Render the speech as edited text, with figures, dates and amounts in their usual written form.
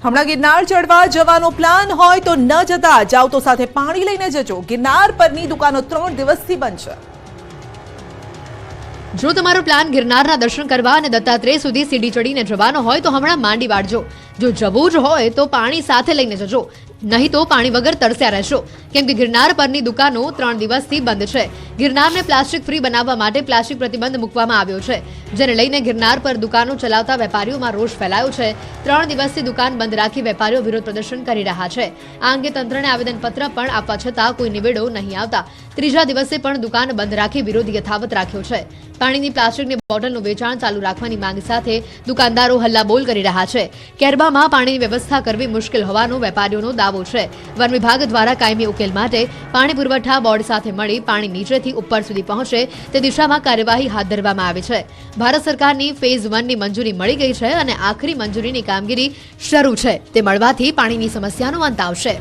હમણાં ગિરનાર ચડવા જવાનો પ્લાન હોય તો ન જતા જાવ તો સાથે પાણી લઈને જજો. ગિરનાર પરની દુકાનો 3 દિવસથી બંધ છે. જો તમારો પ્લાન ગિરનારના દર્શન કરવા અને દત્તાત્રેય સુધી સીડી ચડીને જવાનો હોય તો હમણાં માંડી વાળજો. જો જવું જ હોય તો પાણી સાથે લઈને જજો, નહીં તો પાણી વગર તરસ્યા રહેશો, કેમ કે ગિરનાર પરની દુકાનો 3 દિવસથી બંધ છે. ગિરનારને પ્લાસ્ટિક ફ્રી બનાવવા માટે પ્લાસ્ટિક પ્રતિબંધ મૂકવામાં આવ્યો છે, જેને લઈને ગિરનાર પર દુકાનો ચલાવતા વેપારીઓમાં રોષ ફેલાયો છે. 3 દિવસથી દુકાન બંધ રાખી વેપારીઓ વિરોધ પ્રદર્શન કરી રહ્યા છે. આ અંગે તંત્રને આવેદનપત્ર પણ આપવા છતાં કોઈ નિવેડો નહીં આવતા ત્રીજા દિવસે પણ દુકાન બંધ રાખી વિરોધ યથાવત રાખ્યો છે. પાણીની પ્લાસ્ટિકની બોટલનું વેચાણ ચાલુ રાખવાની માંગ સાથે દુકાનદારો હલ્લાબોલ કરી રહ્યા છે. કેરબામાં પાણીની વ્યવસ્થા કરવી મુશ્કેલ હોવાનો વેપારીઓનો દાવો છે. વન વિભાગ દ્વારા કાયમી ઉકેલ માટે પાણી પુરવઠા બોર્ડ સાથે મળી પાણી નીચેથી ઉપર સુધી પહોંચે તે દિશામાં કાર્યવાહી હાથ ધરવામાં આવી છે. ભારત સરકારની ફેઝ 1ની મંજૂરી મળી ગઈ છે અને આખરી મંજૂરીની કામગીરી શરૂ છે. તે મળવાથી પાણીની સમસ્યાનો અંત આવશે.